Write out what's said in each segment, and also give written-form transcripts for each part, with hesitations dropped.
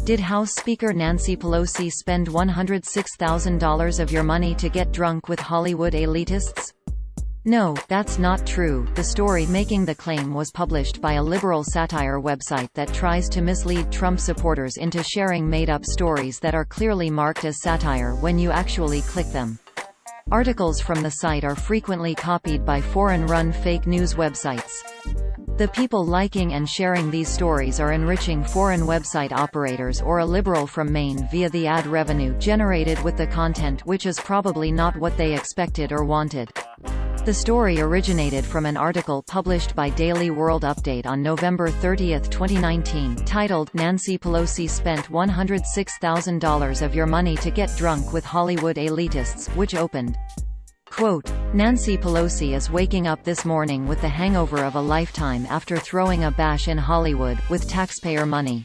Did House Speaker Nancy Pelosi spend $106,000 of your money to get drunk with Hollywood elitists? No, that's not true. The story making the claim was published by a liberal satire website that tries to mislead Trump supporters into sharing made-up stories that are clearly marked as satire when you actually click them. Articles from the site are frequently copied by foreign-run fake news websites. The people liking and sharing these stories are enriching foreign website operators or a liberal from Maine via the ad revenue generated with the content, which is probably not what they expected or wanted. The story originated from an article published by Daily World Update on November 30, 2019, titled, "Nancy Pelosi Spent $106,000 of Your Money to Get Drunk with Hollywood Elitists," which opened, quote, "Nancy Pelosi is waking up this morning with the hangover of a lifetime after throwing a bash in Hollywood, with taxpayer money."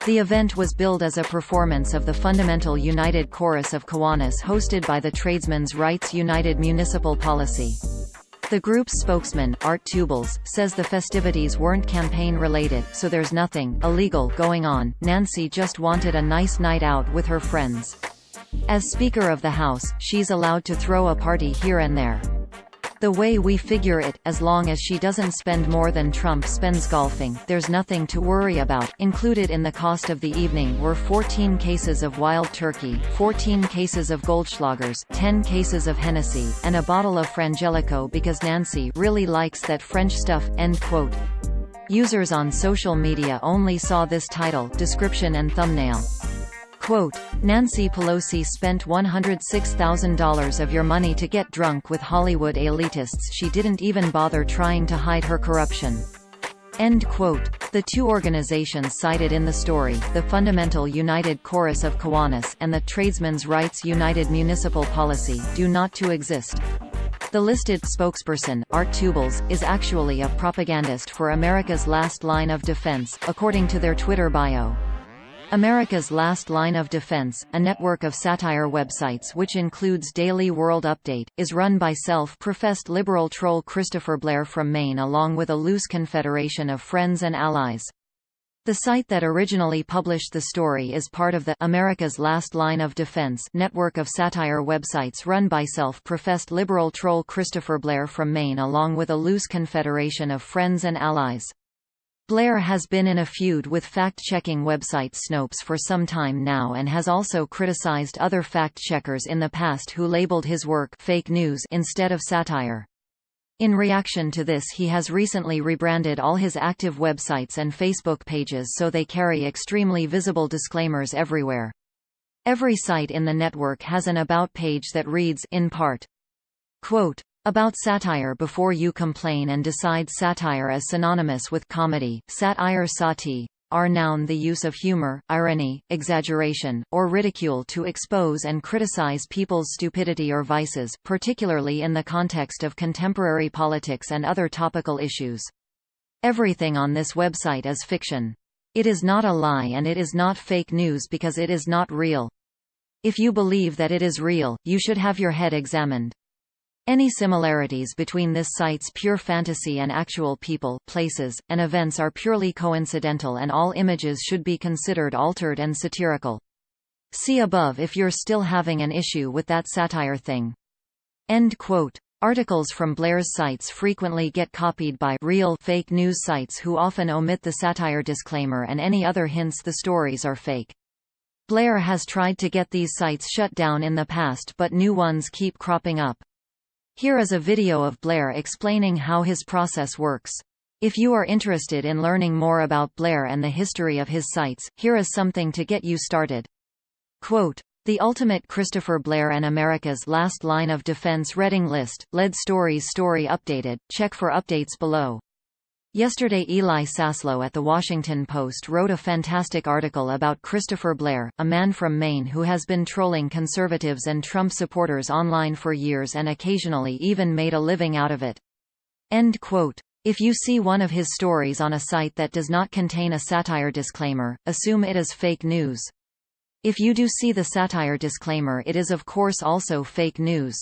The event was billed as a performance of the Fundamental United Chorus of Kiwanis hosted by the Tradesmen's Rights United Municipal Policy. The group's spokesman, Art Tubles, says the festivities weren't campaign-related, so there's nothing illegal going on. Nancy just wanted a nice night out with her friends. As Speaker of the House, she's allowed to throw a party here and there. The way we figure it, as long as she doesn't spend more than Trump spends golfing, there's nothing to worry about. Included in the cost of the evening were 14 cases of wild turkey, 14 cases of Goldschlagers, 10 cases of Hennessy, and a bottle of Frangelico because Nancy really likes that French stuff. End quote. Users on social media only saw this title, description and thumbnail. Quote, "Nancy Pelosi spent $106,000 of your money to get drunk with Hollywood elitists. She didn't even bother trying to hide her corruption." End quote. The two organizations cited in the story, the Fundamental United Chorus of Kiwanis and the Tradesmen's Rights United Municipal Policy, do not to exist. The listed spokesperson, Art Tubles, is actually a propagandist for America's Last Line of Defense, according to their Twitter bio. America's Last Line of Defense, a network of satire websites which includes Daily World Update, is run by self-professed liberal troll Christopher Blair from Maine along with a loose confederation of friends and allies. The site that originally published the story is part of the America's Last Line of Defense network of satire websites run by self-professed liberal troll Christopher Blair from Maine along with a loose confederation of friends and allies. Blair has been in a feud with fact-checking website Snopes for some time now and has also criticized other fact-checkers in the past who labeled his work fake news instead of satire. In reaction to this, he has recently rebranded all his active websites and Facebook pages so they carry extremely visible disclaimers everywhere. Every site in the network has an About page that reads, in part, quote, "About satire before you complain and decide satire is synonymous with comedy. Satire sati, are noun the use of humor, irony, exaggeration, or ridicule to expose and criticize people's stupidity or vices, particularly in the context of contemporary politics and other topical issues. Everything on this website is fiction. It is not a lie and it is not fake news because it is not real. If you believe that it is real, you should have your head examined. Any similarities between this site's pure fantasy and actual people, places, and events are purely coincidental and all images should be considered altered and satirical. See above if you're still having an issue with that satire thing." End quote. Articles from Blair's sites frequently get copied by real fake news sites who often omit the satire disclaimer and any other hints the stories are fake. Blair has tried to get these sites shut down in the past but new ones keep cropping up. Here is a video of Blair explaining how his process works. If you are interested in learning more about Blair and the history of his sites, here is something to get you started. Quote, "The ultimate Christopher Blair and America's Last Line of Defense reading list, lead stories story updated, check for updates below." Yesterday Eli Saslow at The Washington Post wrote a fantastic article about Christopher Blair, a man from Maine who has been trolling conservatives and Trump supporters online for years and occasionally even made a living out of it. End quote. If you see one of his stories on a site that does not contain a satire disclaimer, assume it is fake news. If you do see the satire disclaimer, it is of course also fake news.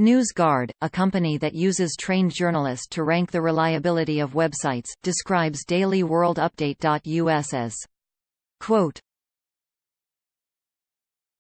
NewsGuard, a company that uses trained journalists to rank the reliability of websites, describes Daily World Update.us as, quote,